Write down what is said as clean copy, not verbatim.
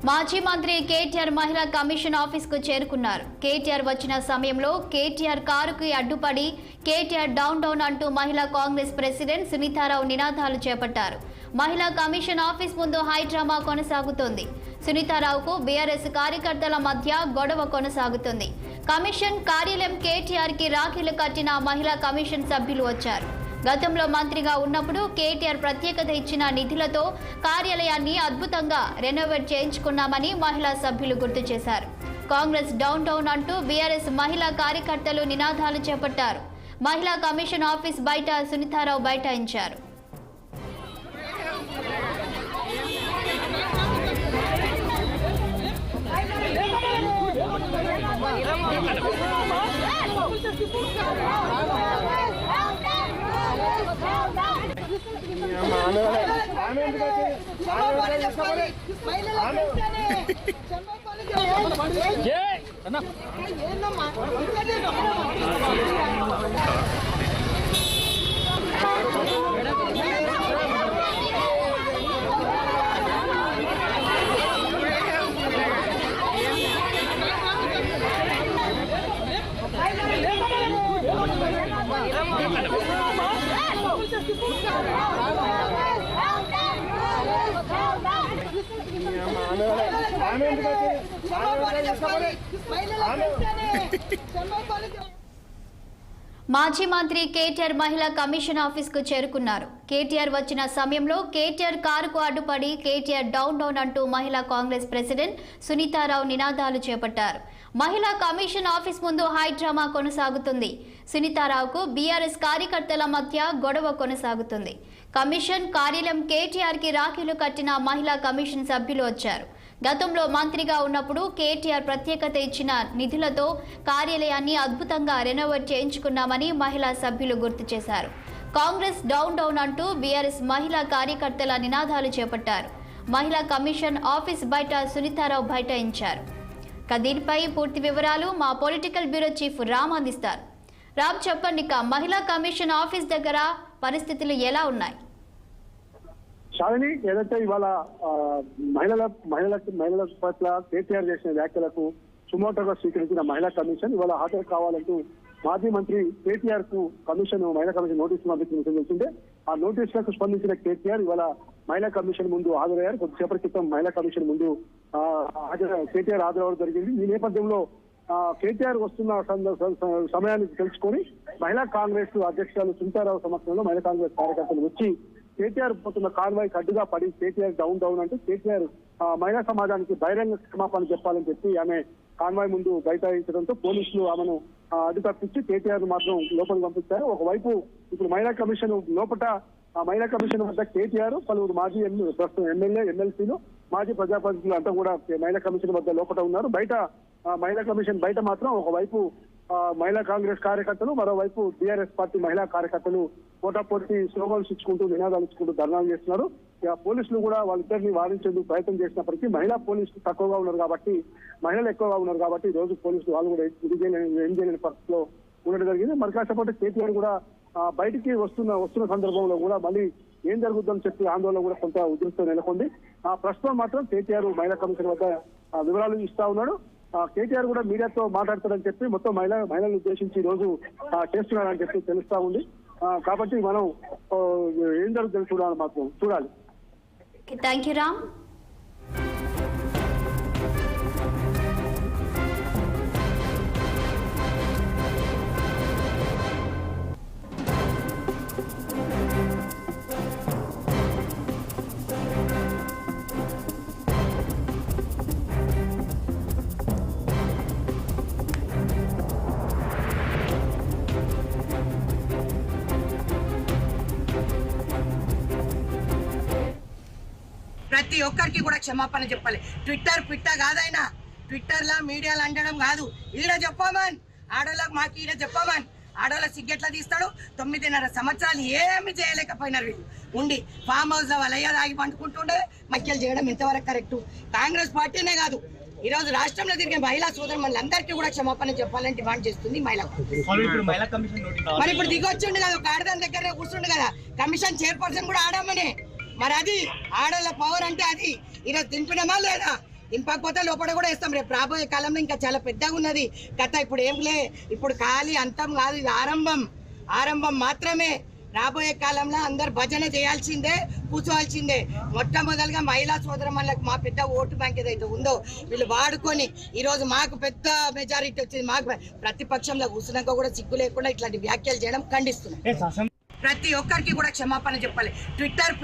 మాజీ మంత్రి కేటీఆర్ మహిళా కమిషన్ ఆఫీస్కు చేరుకున్నారు. కేటీఆర్ వచ్చిన సమయంలో కేటీఆర్ కారుకి అడ్డుపడి కేటీఆర్ డౌన్ డౌన్ అంటూ మహిళా కాంగ్రెస్ ప్రెసిడెంట్ సునీతారావు నినాదాలు చేపట్టారు. మహిళా కమిషన్ ఆఫీస్ ముందు హైడ్రామా కొనసాగుతోంది. సునీతారావుకు బీఆర్ఎస్ కార్యకర్తల మధ్య గొడవ కొనసాగుతుంది. కమిషన్ కార్యాలయం కేటీఆర్ కి రాఖీలు కట్టిన మహిళా కమిషన్ సభ్యులు వచ్చారు. గతంలో మంత్రిగా ఉన్నప్పుడు కేటీఆర్ ప్రత్యేకత ఇచ్చిన నిధులతో కార్యాలయాన్ని అద్భుతంగా రెనోవేట్ చేయించుకున్నామని మహిళా సభ్యులు గుర్తు చేశారు. కాంగ్రెస్ డౌన్ డౌన్ అంటూ బీఆర్ఎస్ మహిళా కార్యకర్తలు నినాదాలు చేపట్టారు. మహిళా కమిషన్ ఆఫీస్ బయట సునీతారావు బైఠాయించారు. మాజీ మంత్రి కేటీఆర్ మహిళా కమిషన్ ఆఫీస్ కు చేరుకున్నారు. కేటీఆర్ వచ్చిన సమయంలో కేటీఆర్ కారుకు అడ్డుపడి కేటీఆర్ డౌన్ డౌన్ అంటూ మహిళా కాంగ్రెస్ ప్రెసిడెంట్ సునీతారావు నినాదాలు చేపట్టారు. మహిళా కమిషన్ ఆఫీస్ ముందు హైడ్రామా కొనసాగుతుంది. సునీతారావుకు బీఆర్ఎస్ కార్యకర్తల మధ్య గొడవ కొనసాగుతుంది. కమిషన్ కార్యాలయం కేటీఆర్ కి రాఖీలు కట్టిన మహిళా కమిషన్ సభ్యులు వచ్చారు. గతంలో మంత్రిగా ఉన్నప్పుడు కేటీఆర్ ప్రత్యేకత ఇచ్చిన నిధులతో కార్యాలయాన్ని అద్భుతంగా రెనోవేట్ చేయించుకున్నామని మహిళా సభ్యులు గుర్తు చేశారు. కాంగ్రెస్ డౌన్ డౌన్ అంటూ బీఆర్ఎస్ మహిళా కార్యకర్తల నినాదాలు చేపట్టారు. మహిళా కమిషన్ ఆఫీస్ బయట సునీతారావు బైఠాయించారు. దీనిపై పూర్తి వివరాలు మా పొలిటికల్ బ్యూరో చీఫ్ రామ్ అందిస్తారు. రామ్, చెప్పండి, మహిళా కమిషన్ ఆఫీస్ దగ్గర పరిస్థితులు ఎలా ఉన్నాయి? శాలిని, ఏదైతే ఇవాళ మహిళల పట్ల కేటీఆర్ చేసిన వ్యాఖ్యలకు సుమోటోగా స్వీకరించిన మహిళా కమిషన్ ఇవాళ హాజరు కావాలంటూ మాజీ మంత్రి కేటీఆర్ కు మహిళా కమిషన్ నోటీసులు పంపించిన తెలిసిందే. ఆ నోటీసులకు స్పందించిన కేటీఆర్ ఇవాళ మహిళా కమిషన్ ముందు హాజరయ్యారు. కొద్దిసేపటి క్రితం మహిళా కమిషన్ ముందు కేటీఆర్ హాజరవడం జరిగింది. ఈ నేపథ్యంలో కేటీఆర్ వస్తున్న సమయాన్ని తెలుసుకొని మహిళా కాంగ్రెస్ అధ్యక్షురాలు సునీతారావు సమక్షంలో మహిళా కాంగ్రెస్ కార్యకర్తలు వచ్చి కేటీఆర్ పోతున్న కాన్వాయ్ అడ్డుగా పడి కేటీఆర్ డౌన్ డౌన్ అంటే కేటీఆర్ మహిళా సమాజానికి బహిరంగ క్షమాపణ చెప్పాలని చెప్పి ఆమె కాన్వాయ్ ముందు బైఠాయించడంతో పోలీసులు ఆమెను అడ్డు తప్పించి కేటీఆర్ మాత్రం లోపలికి పంపించారు. ఒకవైపు ఇప్పుడు మహిళా కమిషన్ లోపల మహిళా కమిషన్ వద్ద కేటీఆర్, పలువురు మాజీ ప్రస్తుతం ఎమ్మెల్యే, ఎమ్మెల్సీలు, మాజీ ప్రజాప్రతినిధులు అంతా కూడా మహిళా కమిషన్ వద్ద లోపల ఉన్నారు. బయట మహిళా కమిషన్ బయట మాత్రం ఒకవైపు మహిళా కాంగ్రెస్ కార్యకర్తలు, మరోవైపు టీఆర్ఎస్ పార్టీ మహిళా కార్యకర్తలు పోటాపోటీ స్లోగన్స్ ఇచ్చుకుంటూ నినాదాలు ఇచ్చుకుంటూ ధర్నాలు చేస్తున్నారు. పోలీసులు కూడా వాళ్ళిద్దరిని వారించేందుకు ప్రయత్నం చేసినప్పటికీ మహిళా పోలీసులు తక్కువగా ఉన్నారు కాబట్టి, మహిళలు ఎక్కువగా ఉన్నారు కాబట్టి ఈ రోజు పోలీసులు వాళ్ళు కూడా ఏం చేయలేని పరిస్థితిలో ఉండడం జరిగింది. మరి కాసేపటి కేటీఆర్ కూడా బయటికి వస్తున్న సందర్భంలో కూడా మళ్ళీ ఏం జరుగుతుందని చెప్పి ఆందోళన కూడా కొంత ఉద్రిక్తత నెలకొంది. ప్రస్తుతం మాత్రం కేటీఆర్ మహిళా కమిషన్ వద్ద వివరాలు ఇస్తా ఉన్నాడు. కేటీఆర్ కూడా మీడియాతో మాట్లాడతారని చెప్పి మొత్తం మహిళలను ఉద్దేశించి ఈ రోజు చేస్తున్నారని చెప్పి తెలుస్తా ఉంది. కాబట్టి మనం ఏం జరుగుతుంది చూడాలి. Thank you Ram. ప్రతి ఒక్కరికి కూడా క్షమాపణ చెప్పాలి. ట్విట్టర్ కాదైనా ట్విట్టర్లో మీడియాలో అంటడం కాదు, ఈడ చెప్పామని ఆడోళ్ళకి మాకు ఈడ చెప్పామని ఆడోళ్ళ సిగ్గెట్లా తీస్తాడు. 9.5 సంవత్సరాలు ఏమి చేయలేకపోయినారు వీళ్ళు ఉండి ఫామ్ హౌస్ లో వాళ్ళయ్య తాగి పండుకుంటుండే మక్యలు చేయడం ఇంతవరకు కరెక్ట్. కాంగ్రెస్ పార్టీనే కాదు, ఈ రోజు రాష్ట్రంలో తిరిగే మహిళా సోదరు మనందరికీ కూడా క్షమాపణ చెప్పాలని డిమాండ్ చేస్తుంది మహిళ. మరి ఇప్పుడు దిగొచ్చిండు కదా, ఒక ఆడదాని దగ్గర కూర్చుండు కదా, కమిషన్ చైర్పర్సన్ కూడా ఆడమని. మరి అది ఆడోళ్ళ పవర్ అంటే అది ఈరోజు దింపినమా లేదా? దింపకపోతే లోపల కూడా వేస్తాం. రేపు రాబోయే కాలంలో ఇంకా చాలా పెద్దగా ఉన్నది కథ. ఇప్పుడు ఏంలే, ఇప్పుడు ఖాళీ అంతం కాదు, ఇది ఆరంభం మాత్రమే. రాబోయే కాలంలో అందరు భజన చేయాల్సిందే, కూర్చోవాల్సిందే. మొట్టమొదలుగా మహిళా సోదరమ్మలకు మా పెద్ద ఓటు బ్యాంక్ ఏదైతే ఉందో వీళ్ళు వాడుకొని ఈరోజు మాకు పెద్ద మెజారిటీ వచ్చింది. మాకు ప్రతిపక్షంలో కూర్చున్నాక కూడా సిగ్గు లేకుండా ఇట్లాంటి వ్యాఖ్యలు చేయడం ఖండిస్తున్నాం. ప్రతి ఒక్కరికి కూడా క్షమాపణ చెప్పాలి. ట్విట్టర్